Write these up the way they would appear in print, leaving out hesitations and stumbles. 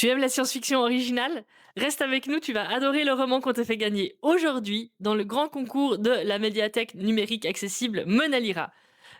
Tu aimes la science-fiction originale? Reste avec nous, tu vas adorer le roman qu'on te fait gagner aujourd'hui dans le grand concours de la médiathèque numérique accessible Monalira.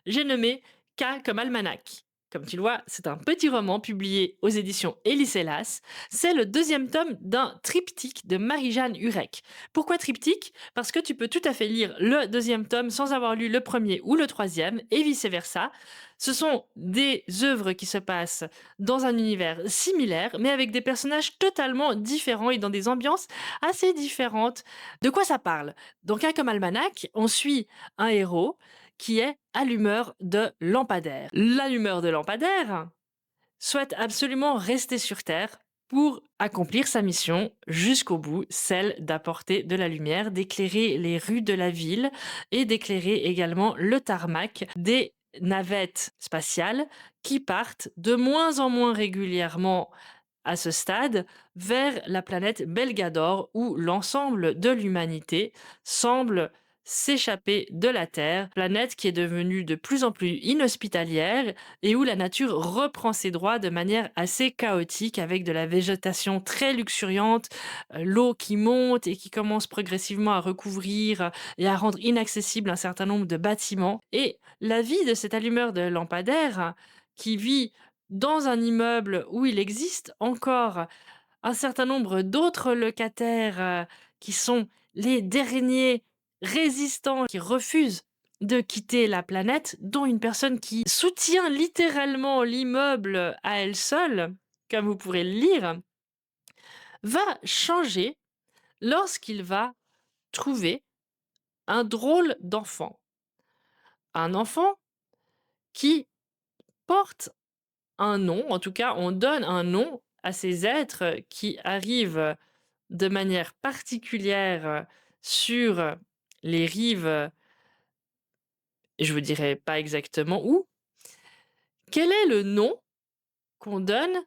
J'ai nommé K comme almanach. Comme tu le vois, c'est un petit roman publié aux éditions Élise Hélas. C'est le deuxième tome d'un triptyque de Marie-Jeanne Hurek. Pourquoi triptyque? Parce que tu peux tout à fait lire le deuxième tome sans avoir lu le premier ou le troisième, et vice-versa. Ce sont des œuvres qui se passent dans un univers similaire, mais avec des personnages totalement différents et dans des ambiances assez différentes. De quoi ça parle? Dans K comme almanach, on suit un héros qui est allumeur de lampadaire. L'allumeur de lampadaire souhaite absolument rester sur Terre pour accomplir sa mission jusqu'au bout, celle d'apporter de la lumière, d'éclairer les rues de la ville et d'éclairer également le tarmac des navettes spatiales qui partent de moins en moins régulièrement à ce stade vers la planète Belgador où l'ensemble de l'humanité semble s'échapper de la Terre, planète qui est devenue de plus en plus inhospitalière et où la nature reprend ses droits de manière assez chaotique avec de la végétation très luxuriante, l'eau qui monte et qui commence progressivement à recouvrir et à rendre inaccessible un certain nombre de bâtiments. Et la vie de cet allumeur de lampadaire qui vit dans un immeuble où il existe encore un certain nombre d'autres locataires qui sont les derniers résistants qui refusent de quitter la planète, dont une personne qui soutient littéralement l'immeuble à elle seule, comme vous pourrez le lire, va changer lorsqu'il va trouver un drôle d'enfant. Un enfant qui porte un nom, en tout cas on donne un nom à ces êtres qui arrivent de manière particulière sur les rives, je vous dirai pas exactement où. Quel est le nom qu'on donne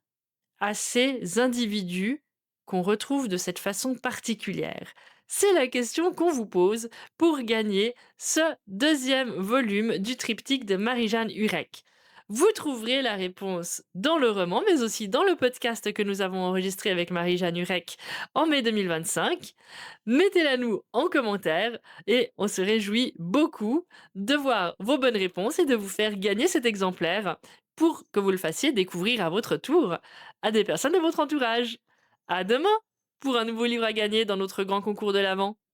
à ces individus qu'on retrouve de cette façon particulière? C'est la question qu'on vous pose pour gagner ce deuxième volume du triptyque de Marie-Jeanne Hurek. Vous trouverez la réponse dans le roman, mais aussi dans le podcast que nous avons enregistré avec Marie-Jeanne Hurek en mai 2025. Mettez-la nous en commentaire et on se réjouit beaucoup de voir vos bonnes réponses et de vous faire gagner cet exemplaire pour que vous le fassiez découvrir à votre tour à des personnes de votre entourage. À demain pour un nouveau livre à gagner dans notre grand concours de l'Avent.